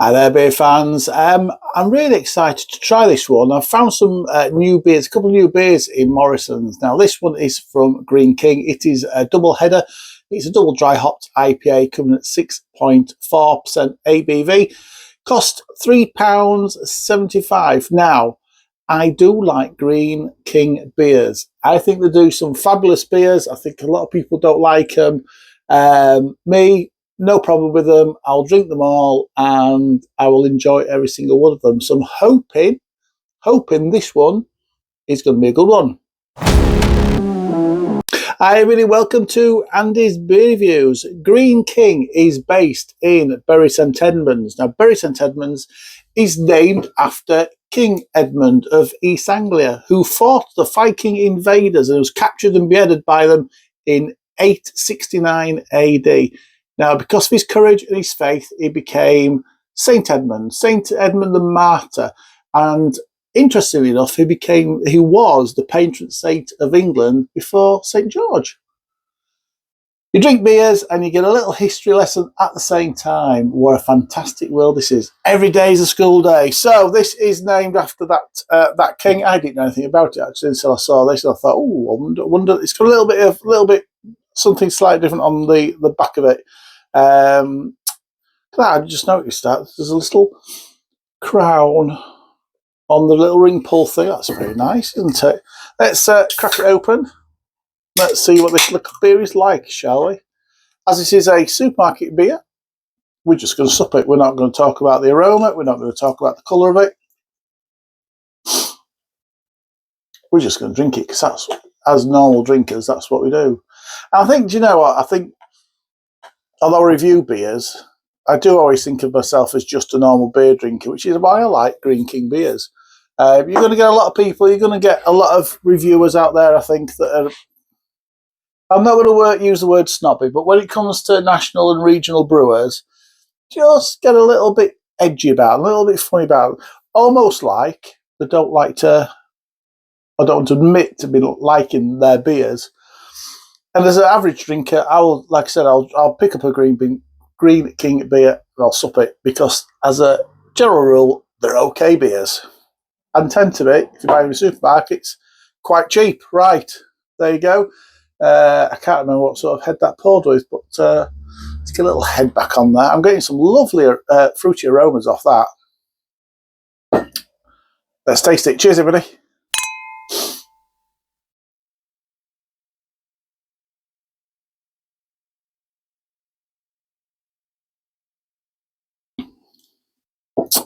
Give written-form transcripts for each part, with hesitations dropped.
Hi there, beer fans. I'm really excited to try this one. I've found some new beers, a couple of new beers in Morrisons. Now, this one is from Greene King. It is a double header. It's a double dry hopped IPA coming at 6.4% ABV. Cost £3.75. Now, I do like Greene King beers. I think they do some fabulous beers. I think a lot of people don't like them. Me, no problem with them. I'll drink them all and I will enjoy every single one of them. So I'm hoping this one is going to be a good one. Hi, everybody. Welcome to Andy's Beer Reviews. Greene King is based in Bury St Edmunds. Now, Bury St Edmunds is named after King Edmund of East Anglia, who fought the Viking invaders and was captured and beheaded by them in 869 AD. Now, because of his courage and his faith, he became St Edmund the Martyr. And interestingly enough, he was the patron saint of England before St George. You drink beers and you get a little history lesson at the same time. What a fantastic world this is. Every day is a school day. So this is named after that king. I didn't know anything about it actually until I saw this. And I thought, oh, I wonder. It's got a little bit something slightly different on the back of it. I just noticed that there's a little crown on the little ring pull thing. That's very nice, isn't it? Let's crack it open. Let's see what this little beer is like, shall we? As this is a supermarket beer, we're just going to sup it. We're not going to talk about the aroma. We're not going to talk about the colour of it. We're just going to drink it because that's, as normal drinkers, that's what we do. And I think, do you know what? I think, although I review beers, I do always think of myself as just a normal beer drinker, which is why I like Greene King beers. You're going to get a lot of people, you're going to get a lot of reviewers out there, I think, that are... I'm not going to use the word snobby, but when it comes to national and regional brewers, just get a little bit edgy about them, a little bit funny about them. Almost like they don't want to admit to be liking their beers. And as an average drinker, I'll pick up a Greene King beer and I'll sup it because, as a general rule, they're okay beers and tend to be, if you buy them in supermarkets, quite cheap. Right, there you go. I can't remember what sort of head that poured with, but let's get a little head back on that. I'm getting some lovely fruity aromas off that. Let's taste it. Cheers, everybody.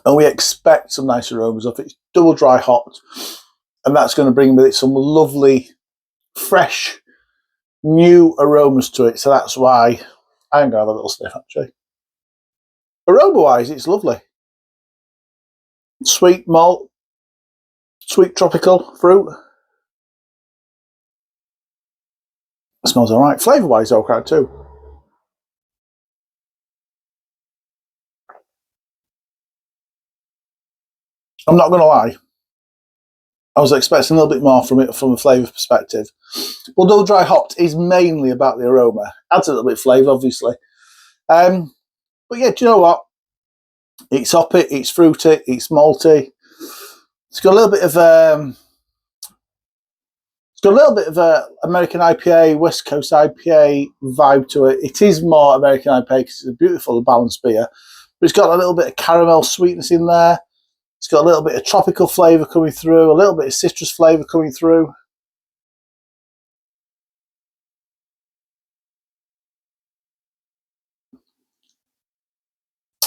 And we expect some nice aromas off it. It's double dry hopped, and that's going to bring with it some lovely, fresh, new aromas to it. So that's why I'm going to have a little sniff, actually. Aroma-wise, it's lovely. Sweet malt, sweet tropical fruit. It smells all right. Flavour-wise, okay too. I'm not going to lie. I was expecting a little bit more from it from a flavour perspective. Well, double dry hopped is mainly about the aroma. Adds a little bit of flavour, obviously. But yeah, do you know what? It's hoppy, it's fruity, it's malty. It's got a little bit of American IPA, West Coast IPA vibe to it. It is more American IPA because it's a beautiful balanced beer. But it's got a little bit of caramel sweetness in there. It's got a little bit of tropical flavour coming through, a little bit of citrus flavour coming through.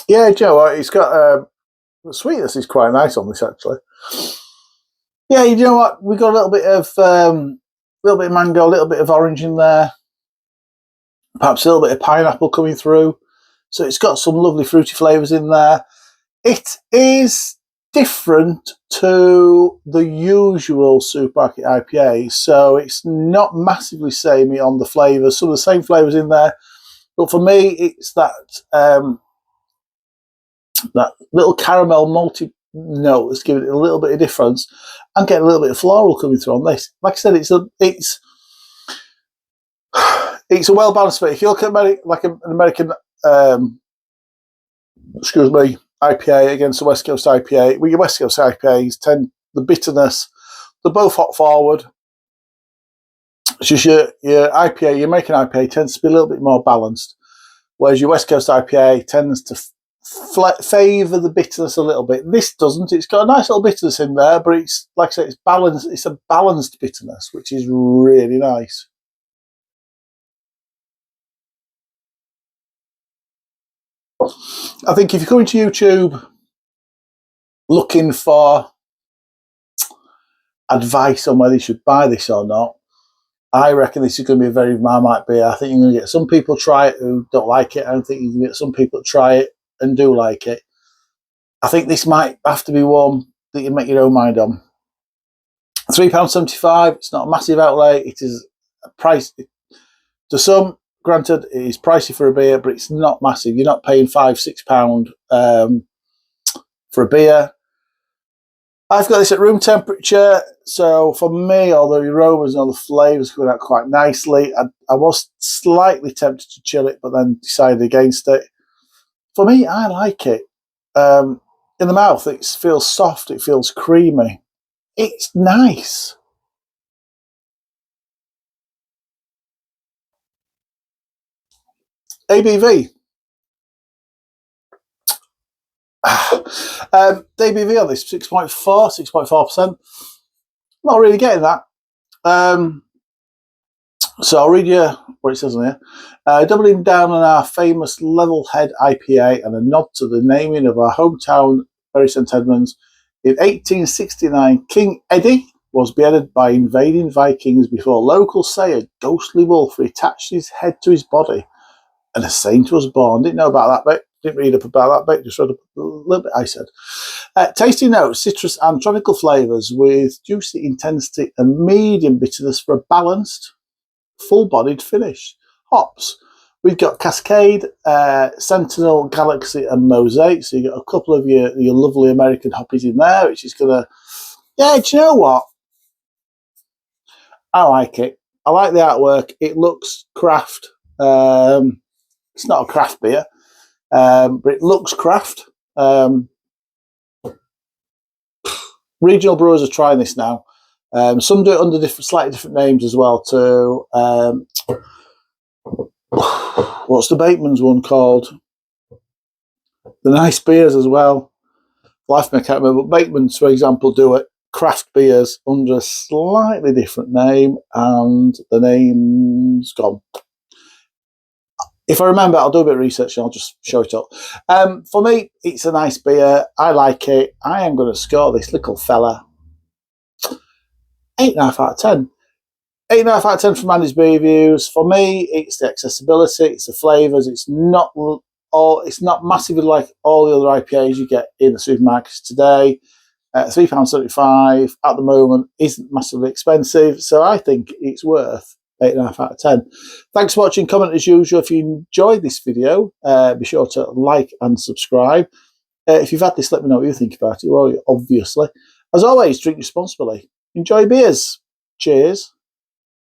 Yeah, do you know what? It's got the sweetness is quite nice on this, actually. Yeah, you know what? We got a little bit of mango, a little bit of orange in there. Perhaps a little bit of pineapple coming through. So it's got some lovely fruity flavours in there. It is different to the usual supermarket IPA, so it's not massively samey on the flavours. Some of the same flavours in there, but for me, it's that little caramel malty note that's giving it a little bit of difference, and getting a little bit of floral coming through on this. Like I said, it's a well balanced beer. If you look at like an American, excuse me, IPA against a West Coast IPA. Well, your West Coast IPAs tend the bitterness. They're both hop forward. It's just your IPA, your American IPA tends to be a little bit more balanced, whereas your West Coast IPA tends to favour the bitterness a little bit. This doesn't. It's got a nice little bitterness in there, but it's, like I say, it's balanced. It's a balanced bitterness, which is really nice. I think if you're coming to YouTube looking for advice on whether you should buy this or not, I reckon this is going to be a very Marmite beer. I think you're going to get some people try it who don't like it. I don't think you can get some people try it and do like it. I think this might have to be one that you make your own mind on. £3.75. It's not a massive outlay. It is a price to some. Granted, it is pricey for a beer, but it's not massive. You're not paying £5-6 for a beer. I've got this at room temperature, so for me, all the aromas and all the flavours coming out quite nicely. I was slightly tempted to chill it, but then decided against it. For me, I like it. In the mouth, it feels soft, it feels creamy. It's nice. ABV. The ABV on this 6.4%. Not really getting that. So I'll read you what it says on here. Doubling down on our famous Level Head IPA and a nod to the naming of our hometown, Bury St Edmunds. In 1869, King Eddie was beheaded by invading Vikings before locals say a ghostly wolf attached his head to his body and a saint was born. Didn't know about that bit. Didn't read up about that bit. Just read a little bit, I said. Tasty notes, citrus and tropical flavours with juicy intensity and medium bitterness for a balanced, full-bodied finish. Hops. We've got Cascade, Sentinel, Galaxy and Mosaic. So you've got a couple of your lovely American hoppies in there, which is going to... Yeah, do you know what? I like it. I like the artwork. It looks craft. It's not a craft beer, but it looks craft. Regional brewers are trying this now. Some do it under slightly different names as well too. What's the Bateman's one called? The nice beers as well. Life I can't remember, but Bateman's, for example, do it craft beers under a slightly different name, and the name's gone. If I remember, I'll do a bit of research and I'll just show it up. For me, it's a nice beer. I like it. I am going to score this little fella 8.5 out of 10. 8.5 out of 10 from Andy's Beer Reviews. For me, it's the accessibility, it's the flavours. It's not massively like all the other IPAs you get in the supermarkets today. £3.75 at the moment isn't massively expensive, so I think it's worth 8.5 out of 10. Thanks for watching. Comment as usual if you enjoyed this video. Be sure to like and subscribe. If you've had this, let me know what you think about it. Well, obviously. As always, drink responsibly. Enjoy beers. Cheers.